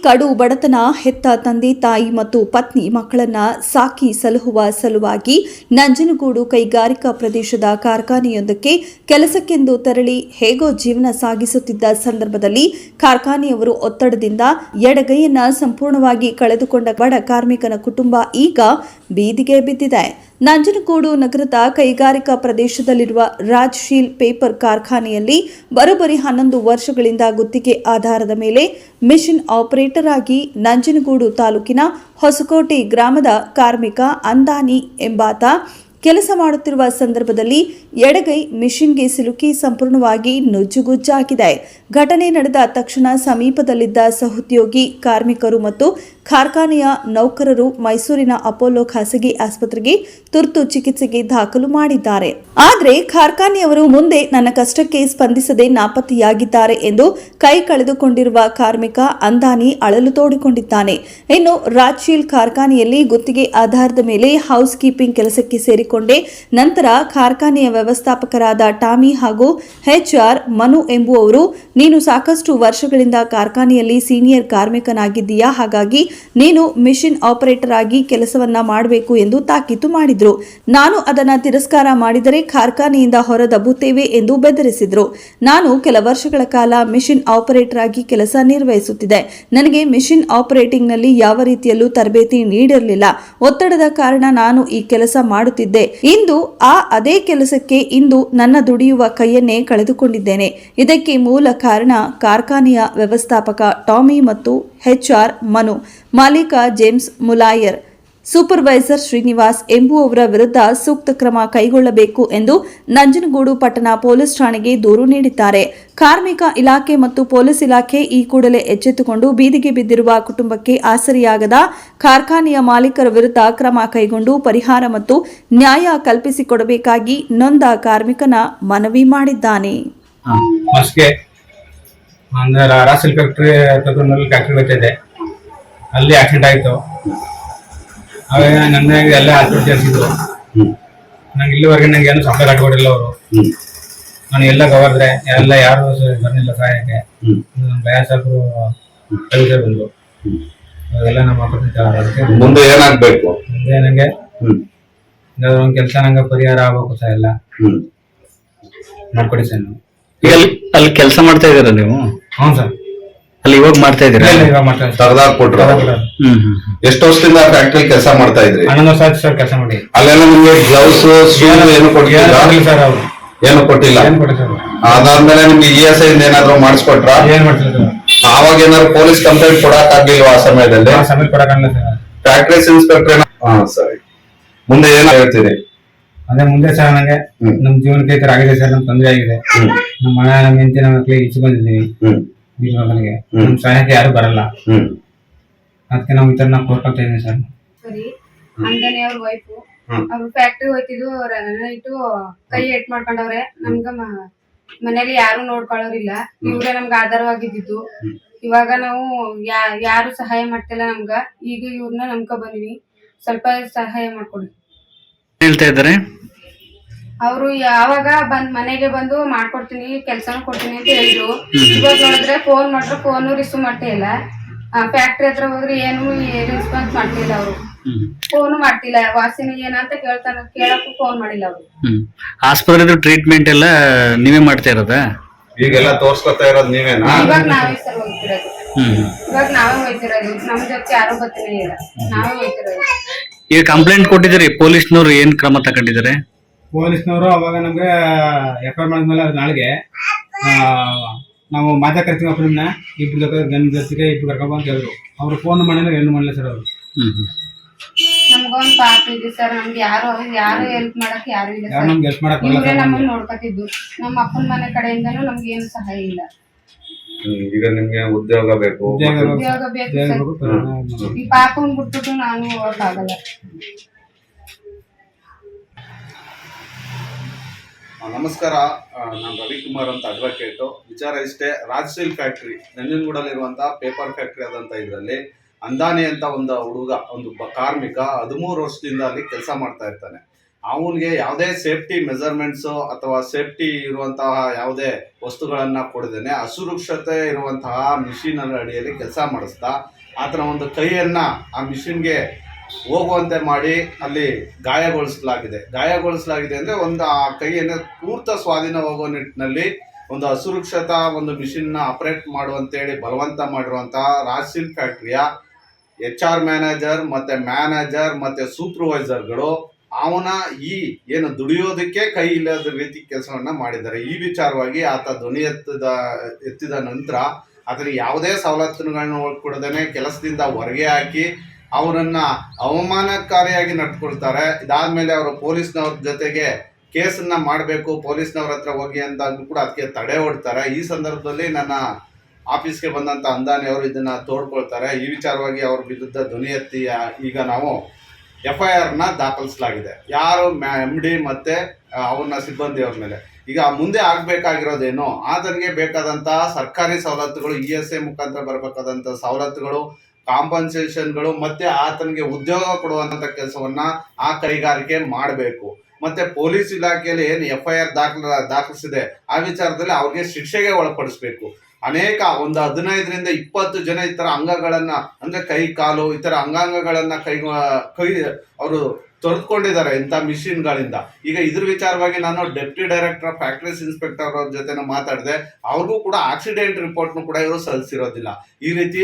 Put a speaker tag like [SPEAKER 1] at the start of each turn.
[SPEAKER 1] ಕಡು ಬಡತನ, ಹೆತ್ತ ತಂದೆ ತಾಯಿ ಮತ್ತು ಪತ್ನಿ ಮಕ್ಕಳನ್ನ ಸಾಕಿ ಸಲಹುವ ಸಲುವಾಗಿ ನಂಜನಗೂಡು ಕೈಗಾರಿಕಾ ಪ್ರದೇಶದ ಕಾರ್ಖಾನೆಯೊಂದಕ್ಕೆ ಕೆಲಸಕ್ಕೆಂದು ತೆರಳಿ ಹೇಗೋ ಜೀವನ ಸಾಗಿಸುತ್ತಿದ್ದ ಸಂದರ್ಭದಲ್ಲಿ ಕಾರ್ಖಾನೆಯವರು ಒತ್ತಡದಿಂದ ಎಡಗೈಯನ್ನ ಸಂಪೂರ್ಣವಾಗಿ ಕಳೆದುಕೊಂಡ ಬಡ ಕಾರ್ಮಿಕನ ಕುಟುಂಬ ಈಗ ಬೀದಿಗೆ ಬಿದ್ದಿದೆ. ನಂಜನಗೂಡು ನಗರದ ಕೈಗಾರಿಕಾ ಪ್ರದೇಶದಲ್ಲಿರುವ ರಾಜ್ಶೀಲ್ ಪೇಪರ್ ಕಾರ್ಖಾನೆಯಲ್ಲಿ ಬರೋಬ್ಬರಿ 11 ವರ್ಷಗಳಿಂದ ಗುತ್ತಿಗೆ ಆಧಾರದ ಮೇಲೆ ಮಿಷನ್ ಆಪರೇಟರ್ ಆಗಿ ನಂಜನಗೂಡು ತಾಲೂಕಿನ ಹೊಸಕೋಟೆ ಗ್ರಾಮದ ಕಾರ್ಮಿಕ ಅಂದಾನಿ ಎಂಬಾತ ಕೆಲಸ ಮಾಡುತ್ತಿರುವ ಸಂದರ್ಭದಲ್ಲಿ ಎಡಗೈ ಮಿಷನ್ಗೆ ಸಿಲುಕಿ ಸಂಪೂರ್ಣವಾಗಿ ನುಜ್ಜುಗುಜ್ಜಾಗಿದೆ. ಘಟನೆ ನಡೆದ ತಕ್ಷಣ ಸಮೀಪದಲ್ಲಿದ್ದ ಸಹೋದ್ಯೋಗಿ ಕಾರ್ಮಿಕರು ಮತ್ತು ಕಾರ್ಖಾನೆಯ ನೌಕರರು ಮೈಸೂರಿನ ಅಪೋಲೋ ಖಾಸಗಿ ಆಸ್ಪತ್ರೆಗೆ ತುರ್ತು ಚಿಕಿತ್ಸೆಗೆ ದಾಖಲು ಮಾಡಿದ್ದಾರೆ. ಆದರೆ ಕಾರ್ಖಾನೆಯವರು ಮುಂದೆ ನನ್ನ ಕಷ್ಟಕ್ಕೆ ಸ್ಪಂದಿಸದೆ ನಾಪತ್ತೆಯಾಗಿದ್ದಾರೆ ಎಂದು ಕೈ ಕಳೆದುಕೊಂಡಿರುವ ಕಾರ್ಮಿಕ ಅಂದಾನಿ ಅಳಲು ತೋಡಿಕೊಂಡಿದ್ದಾನೆ. ಇನ್ನು ರಾಜ್ಶೀಲ್ ಕಾರ್ಖಾನೆಯಲ್ಲಿ ಗುತ್ತಿಗೆ ಆಧಾರದ ಮೇಲೆ ಹೌಸ್ ಕೀಪಿಂಗ್ ಕೆಲಸಕ್ಕೆ ಸೇರಿಕೊಂಡೆ ನಂತರ ಕಾರ್ಖಾನೆಯ ವ್ಯವಸ್ಥಾಪಕರಾದ ಟಾಮಿ ಹಾಗೂ HR ಮನು ಎಂಬುವವರು, ನೀನು ಸಾಕಷ್ಟು ವರ್ಷಗಳಿಂದ ಕಾರ್ಖಾನೆಯಲ್ಲಿ ಸೀನಿಯರ್ ಕಾರ್ಮಿಕನಾಗಿದ್ದೀಯಾ, ಹಾಗಾಗಿ ನೀನು ಮಿಷನ್ ಆಪರೇಟರ್ ಆಗಿ ಕೆಲಸವನ್ನ ಮಾಡಬೇಕು ಎಂದು ತಾಕೀತು ಮಾಡಿದ್ರು. ನಾನು ಅದನ್ನ ತಿರಸ್ಕಾರ ಮಾಡಿದರೆ ಕಾರ್ಖಾನೆಯಿಂದ ಹೊರದಬ್ಬುತ್ತೇವೆ ಎಂದು ಬೆದರಿಸಿದ್ರು. ನಾನು ಕೆಲ ವರ್ಷಗಳ ಕಾಲ ಮಿಷನ್ ಆಪರೇಟರ್ ಆಗಿ ಕೆಲಸ ನಿರ್ವಹಿಸುತ್ತಿದ್ದೆ. ನನಗೆ ಮಿಷನ್ ಆಪರೇಟಿಂಗ್ ನಲ್ಲಿ ಯಾವ ರೀತಿಯಲ್ಲೂ ತರಬೇತಿ ನೀಡಿರಲಿಲ್ಲ. ಒತ್ತಡದ ಕಾರಣ ನಾನು ಈ ಕೆಲಸ ಮಾಡುತ್ತಿದ್ದೆ. ಇಂದು ಅದೇ ಕೆಲಸಕ್ಕೆ ಇಂದು ನನ್ನ ದುಡಿಯುವ ಕೈಯನ್ನೇ ಕಳೆದುಕೊಂಡಿದ್ದೇನೆ. ಇದಕ್ಕೆ ಮೂಲ ಕಾರಣ ಕಾರ್ಖಾನೆಯ ವ್ಯವಸ್ಥಾಪಕ ಟಾಮಿ ಮತ್ತು HR ಮನು, ಮಾಲೀಕ ಜೇಮ್ಸ್ ಮುಲಾಯರ್, ಸೂಪರ್ವೈಸರ್ ಶ್ರೀನಿವಾಸ್ ಎಂಬುವವರ ವಿರುದ್ಧ ಸೂಕ್ತ ಕ್ರಮ ಕೈಗೊಳ್ಳಬೇಕು ಎಂದು ನಂಜನಗೂಡು ಪಟ್ಟಣ ಪೊಲೀಸ್ ಠಾಣೆಗೆ ದೂರು ನೀಡಿದ್ದಾರೆ. ಕಾರ್ಮಿಕ ಇಲಾಖೆ ಮತ್ತು ಪೊಲೀಸ್ ಇಲಾಖೆ ಈ ಕೂಡಲೇ ಎಚ್ಚೆತ್ತುಕೊಂಡು ಬೀದಿಗೆ ಬಿದ್ದಿರುವ ಕುಟುಂಬಕ್ಕೆ ಆಸರೆಯಾಗದ ಕಾರ್ಖಾನೆಯ ಮಾಲೀಕರ ವಿರುದ್ಧ ಕ್ರಮ ಕೈಗೊಂಡು ಪರಿಹಾರ ಮತ್ತು ನ್ಯಾಯ ಕಲ್ಪಿಸಿಕೊಡಬೇಕಾಗಿ ನೊಂದ ಕಾರ್ಮಿಕನ ಮನವಿ ಮಾಡಿದ್ದಾನೆ.
[SPEAKER 2] ಅಲ್ಲಿ ಆಕ್ಸಿಡೆಂಟ್ ಆಯಿತು. ಅವಾಗ ನನ್ನ ಎಲ್ಲ ಹಾಸ್ಪಿಟಲ್ ಸೇರಿಸಿದ್ರು. ನಂಗೆ ಇಲ್ಲಿವರೆಗೆ ನಂಗೆ ಏನು ಸಂಬಳ ಕಟ್ಕೊಡಿಲ್ಲ ಅವರು. ನಾನು ಎಲ್ಲ ಗವರ್ದ್ರೆ ಎಲ್ಲ ಯಾರು ಬರ್ನಿಲ್ಲ ಸಹಾಯಕ್ಕೆ. ಭಯ ಸ್ವಲ್ಪ ಬಂದು ಅವೆಲ್ಲ ನಮ್ಮ
[SPEAKER 3] ಮುಂದೆ ಏನಾಗಬೇಕು,
[SPEAKER 2] ಮುಂದೆ ನಂಗೆ ಒಂದು ಕೆಲಸ ನಂಗೆ ಪರಿಹಾರ ಆಗ್ಬೇಕು ಸರ್, ಎಲ್ಲ ಮಾಡ್ಕೊಡಿ ಸರ್. ನೀವು
[SPEAKER 4] ಅಲ್ಲಿ ಕೆಲಸ ಮಾಡ್ತಾ ಇದ್ದೀರಾ ನೀವು?
[SPEAKER 2] ಹ್ಞೂ ಸರ್,
[SPEAKER 4] ಅಲ್ಲಿ ಇವಾಗ ಮಾಡ್ತಾ ಇದ್ದೀರಾ?
[SPEAKER 3] ಎಷ್ಟು ವರ್ಷದಿಂದ ಫ್ಯಾಕ್ಟ್ರಿ ಕೆಲಸ ಮಾಡ್ತಾ ಇದ್ರಿ?
[SPEAKER 2] 11 ವರ್ಷ ಸರ್ ಕೆಲಸ ಮಾಡಿ.
[SPEAKER 3] ಅಲ್ಲೆಲ್ಲ ನಿಮ್ಗೆ ಗ್ಲೌಸ್ ಏನು ಕೊಟ್ಟಿಲ್ಲ?
[SPEAKER 2] ಸರ್ ಅವರು
[SPEAKER 3] ಏನು ಕೊಟ್ಟಿಲ್ಲ. ಅದಾದ್ಮೇಲೆ ನಿಮ್ಗೆ ESI ಏನಾದ್ರು ಮಾಡಿಸ್ಕೊಟ್ರ?
[SPEAKER 2] ಏನ್ ಮಾಡ್ತಿಲ್ಲ ಸರ್.
[SPEAKER 3] ಅವಾಗ ಏನಾದ್ರು ಪೊಲೀಸ್ ಕಂಪ್ಲೇಂಟ್ ಕೊಡಕ್ ಆಗಿಲ್ವಾ ಆ ಸಮಯದಲ್ಲಿ?
[SPEAKER 2] ಕೊಡಕ್ಕಾಗಲ್ಲ ಸರ್.
[SPEAKER 3] Factories inspector. ಸರಿ, ಮುಂದೆ ಏನ್ ಹೇಳ್ತೀರಿ?
[SPEAKER 2] ಅದೇ ಮುಂದೆ ಸರ್ ನಂಗೆ ನಮ್ ಜೀವನಕ್ಕೆ ಈ ತರ ಆಗಿದೆ ಸರ್, ನಮ್ ತೊಂದರೆ ಆಗಿದೆ. ನಮ್ಮ ಮನೆ ನಮ್ಮ ಹೆಂಡತಿ ನಮ್ಮ ಮಕ್ಕಳಿಗೆ ಈಚೆ ಬಂದಿದ್ದೀವಿ. ಮಗನಿಗೆ ನಮ್ ಸಹಾಯಕ್ಕೆ ಯಾರು ಬರಲ್ಲ. ಅದಕ್ಕೆ ನಾವು ಈ ತರ ನಾವು ಕೋರ್ಕೊಳ್ತಾ ಇದೀವಿ ಸರ್.
[SPEAKER 5] ಸರಿ, ಅಂದಾನೆ ಅವ್ರ ವೈಫು ಅವ್ರು ಫ್ಯಾಕ್ಟ್ರಿ ಹೋಯ್ತಿದ್ದು ನೈಟು ಕೈ ಏಟ್ ಮಾಡ್ಕೊಂಡವ್ರೆ. ನಮ್ಗ ಮನೇಲಿ ಯಾರು ನೋಡ್ಕೊಳ್ಳೋರಿಲ್ಲ, ಇವ್ರೆ ನಮ್ಗ ಆಧಾರವಾಗಿದ್ದು. ಇವಾಗ ನಾವು ಯಾರು ಸಹಾಯ ಮಾಡ್ತಿಲ್ಲ ನಮ್ಗ. ಈಗ ಇವ್ರನ್ನ ನಂಬ್ಕೊ ಬಂದ್ವಿ, ಸ್ವಲ್ಪ ಸಹಾಯ ಮಾಡ್ಕೊಡಿ
[SPEAKER 4] ಹೇಳ್ತಾ ಇದ್ದಾರೆ.
[SPEAKER 5] ಅವರು ಯಾವಾಗ ಮನೆಗೆ ಬಂದು ಮಾಡ್ಕೊಡ್ತೀನಿ, ಕೆಲ್ಸನೂ ಕೊಡ್ತೀನಿ ಅಂತ ಹೇಳಿದ್ರು. ಇವಾಗ ನೋಡಿದ್ರೆ ಫೋನ್ ಮಾಡ್ರೆ ಫೋನ್ ರಿಸೀವ್ ಮಾಡ್ತಾ ಇಲ್ಲ. ಫ್ಯಾಕ್ಟ್ರಿ ಹತ್ರ ಹೋದ್ರೆ ಏನು ರೆಸ್ಪಾನ್ಸ್ ಮಾಡ್ತಿಲ್ಲ. ಅವರು ಫೋನ್ ಮಾಡ್ತಿಲ್ಲ. ವಾಸಿನಿ ಏನಂತ ಕೇಳಕ್ಕೂ ಫೋನ್ ಮಾಡಿಲ್ಲ ಅವರು.
[SPEAKER 4] ಆಸ್ಪತ್ರೆ ಟ್ರೀಟ್ಮೆಂಟ್ ಎಲ್ಲ ನೀವೇ ಮಾಡ್ತಾ ಇರೋದಾ?
[SPEAKER 3] ಈಗೆಲ್ಲ ತೋರ್ಸ್ಕೊತಾ ಇರೋದು ನೀವೇನಾ?
[SPEAKER 5] ಇವಾಗ ನಾವೇ ಸರ್ ಹೋಗ್ತಿರೋದು. ಇವಾಗ ನಾವೇ ಹೋಗ್ತಿರೋದು. ನಮ್ ಜೊತೆ ಯಾರು ಬರ್ತಾನೆ ಇಲ್ಲ, ನಾವೇ ಹೋಗ್ತಿರೋದು.
[SPEAKER 4] ಈಗ ಕಂಪ್ಲೇಂಟ್ ಕೊಟ್ಟಿದ್ದೀರಿ, ಪೊಲೀಸ್ನವ್ರು ಏನ್ ಕ್ರಮ ತಗೊಂಡಿದ್ದಾರೆ?
[SPEAKER 2] ಪೊಲೀಸ್ನವರು ಅವಾಗ ನಮ್ಗೆ FIR ಮಾಡಿದ್ಮೇಲೆ ನಾಳೆಗೆ ನಾವು ಮಾತಾ ಕರಿತೀವಿ ಅಪ್ಪನ ಇಬ್ರು ಗನ್ ಜೊತೆಗೆ ಇಬ್ರು ಕರ್ಕೊಂಡ್ ಅಂತ ಹೇಳಿದ್ರು. ಅವ್ರು ಫೋನ್ ಮಾಡಿದ್ರೆ ಏನು ಮಾಡಲಿಲ್ಲ ಸರ್ ಅವರು.
[SPEAKER 5] ನಮ್ಗೊಂದು ಪಾಪ ಇದೆ ಸರ್, ನಮ್ಗೆ ಯಾರು ಹೆಲ್ಪ್ ಮಾಡಕ್ ಯಾರು ಇಲ್ಲ ಸರ್.
[SPEAKER 2] ನಮ್ಗೆ ಹೆಲ್ಪ್ ಮಾಡಕ್
[SPEAKER 5] ಇವ್ರೇ ನಮ್ಮನ್ನ ನೋಡ್ಕೊತಿದ್ದು. ನಮ್ಮ ಅಪ್ಪನ ಮನೆ ಕಡೆಯಿಂದನೂ ನಮ್ಗೆ ಏನು ಸಹಾಯ ಇಲ್ಲ.
[SPEAKER 3] ಈಗ ನಿಮ್ಗೆ ಉದ್ಯೋಗ ಬೇಕು.
[SPEAKER 5] ಉದ್ಯೋಗ ಬೇಕು ಸರ್. ಈ ಪಾಪನ್ ಬಿಟ್ಬಿಟ್ಟು ನಾನು ಹೋಗಕ್ಕಾಗಲ್ಲ.
[SPEAKER 3] ನಮಸ್ಕಾರ, ನಾನು ರವಿಕುಮಾರ್ ಅಂತ ಅಡ್ವೊಕೇಟು. ವಿಚಾರ ಇಷ್ಟೇ, ರಾಜ್ಶೀಲ್ ಫ್ಯಾಕ್ಟ್ರಿ ನಂಜನಗೂಡಲ್ಲಿರುವಂತಹ ಪೇಪರ್ ಫ್ಯಾಕ್ಟ್ರಿ ಆದಂತ ಇದರಲ್ಲಿ ಅಂದಾನಿ ಅಂತ ಒಂದು ಹುಡುಗ, ಒಂದು ಕಾರ್ಮಿಕ 13 ವರ್ಷದಿಂದ ಅಲ್ಲಿ ಕೆಲಸ ಮಾಡ್ತಾ ಇರ್ತಾನೆ. ಅವನಿಗೆ ಯಾವುದೇ ಸೇಫ್ಟಿ ಮೆಜರ್ಮೆಂಟ್ಸು ಅಥವಾ ಸೇಫ್ಟಿ ಇರುವಂತಹ ಯಾವುದೇ ವಸ್ತುಗಳನ್ನ ಕೊಡದೇನೆ ಅಸುರಕ್ಷತೆ ಇರುವಂತಹ ಮಿಷಿನ್ ಅಡಿಯಲ್ಲಿ ಕೆಲಸ ಮಾಡಿಸ್ತಾ ಆತನ ಒಂದು ಕೈಯನ್ನ ಆ ಮಿಷಿನ್ಗೆ ಹೋಗುವಂತೆ ಮಾಡಿ ಅಲ್ಲಿ ಗಾಯಗೊಳಿಸಲಾಗಿದೆ ಅಂದ್ರೆ ಒಂದು ಆ ಕೈಯನ್ನು ಪೂರ್ತ ಸ್ವಾಧೀನ ಹೋಗುವ ನಿಟ್ಟಿನಲ್ಲಿ ಒಂದು ಅಸುರಕ್ಷತಾ ಒಂದು ಮಿಷಿನ್ನ ಆಪರೇಟ್ ಮಾಡುವಂತೇಳಿ ಬಲವಂತ ಮಾಡಿರುವಂತಹ ರಾಜ್ ಫ್ಯಾಕ್ಟ್ರಿಯ HR ಮ್ಯಾನೇಜರ್ ಮತ್ತೆ ಸೂಪರ್ವೈಸರ್ಗಳು ಅವನ ಈ ಏನು ದುಡಿಯೋದಕ್ಕೆ ಕೈ ಇಲ್ಲದ ರೀತಿ ಕೆಲಸವನ್ನ ಮಾಡಿದ್ದಾರೆ. ಈ ವಿಚಾರವಾಗಿ ಆತ ಧ್ವನಿ ಎತ್ತಿದ ನಂತರ ಆತನಿಗೆ ಯಾವುದೇ ಸವಲತ್ತುಗಳನ್ನ ಕೊಡದೇನೆ ಕೆಲಸದಿಂದ ಹೊರಗೆ ಹಾಕಿ ಅವರನ್ನ ಅವಮಾನಕಾರಿಯಾಗಿ ನಡ್ಕೊಳ್ತಾರೆ. ಇದಾದ್ಮೇಲೆ ಅವರು ಪೊಲೀಸ್ನವ್ರ ಜೊತೆಗೆ ಕೇಸನ್ನ ಮಾಡಬೇಕು, ಪೊಲೀಸ್ನವ್ರ ಹತ್ರ ಹೋಗಿ ಅಂದಾಗಲೂ ಕೂಡ ಅದಕ್ಕೆ ತಡೆ ಹೊಡ್ತಾರೆ. ಈ ಸಂದರ್ಭದಲ್ಲಿ ನನ್ನ ಆಫೀಸ್ಗೆ ಬಂದಂತ ಅಂದಾನಿ ಅವರು ಇದನ್ನ ತೋಡ್ಕೊಳ್ತಾರೆ. ಈ ವಿಚಾರವಾಗಿ ಅವ್ರ ವಿರುದ್ಧ ಧ್ವನಿ ಎತ್ತಿ ಈಗ ನಾವು FIR ದಾಖಲಿಸಲಾಗಿದೆ. ಯಾರು MD ಮತ್ತೆ ಅವ್ರನ್ನ ಸಿಬ್ಬಂದಿಯವ್ರ ಮೇಲೆ. ಈಗ ಮುಂದೆ ಆಗ್ಬೇಕಾಗಿರೋದೇನು, ಆತನಿಗೆ ಬೇಕಾದಂತಹ ಸರ್ಕಾರಿ ಸವಲತ್ತುಗಳು, ESI ಮುಖಾಂತರ ಬರಬೇಕಾದಂತ ಸವಲತ್ತುಗಳು, ಕಾಂಪನ್ಸೇಷನ್ಗಳು ಮತ್ತೆ ಆತನಿಗೆ ಉದ್ಯೋಗ ಕೊಡುವಂತ ಕೆಲಸವನ್ನ ಆ ಕೈಗಾರಿಕೆ ಮಾಡಬೇಕು. ಮತ್ತೆ ಪೊಲೀಸ್ ಇಲಾಖೆಯಲ್ಲಿ ಏನು FIR ದಾಖಲಿಸಿದೆ ಆ ವಿಚಾರದಲ್ಲಿ ಅವ್ರಿಗೆ ಶಿಕ್ಷೆಗೆ ಒಳಪಡಿಸಬೇಕು. ಅನೇಕ ಒಂದು 15ರಿಂದ 20 ಜನ ಈ ತರ ಅಂಗಗಳನ್ನ ಅಂದ್ರೆ ಕೈ ಕಾಲು ಈ ತರ ಅಂಗಾಂಗಗಳನ್ನ ಕೈ ಅವರು ತೊರೆದುಕೊಂಡಿದ್ದಾರೆ ಇಂಥ ಮಿಷಿನ್ಗಳಿಂದ. ಈಗ ಇದ್ರ ವಿಚಾರವಾಗಿ ನಾನು deputy director of factories inspector ಅವ್ರ ಜೊತೆ ಮಾತಾಡಿದೆ. ಅವ್ರಿಗೂ ಕೂಡ ಆಕ್ಸಿಡೆಂಟ್ ರಿಪೋರ್ಟ್ನು ಕೂಡ ಇವರು ಸಲ್ಲಿಸಿರೋದಿಲ್ಲ. ಈ ರೀತಿ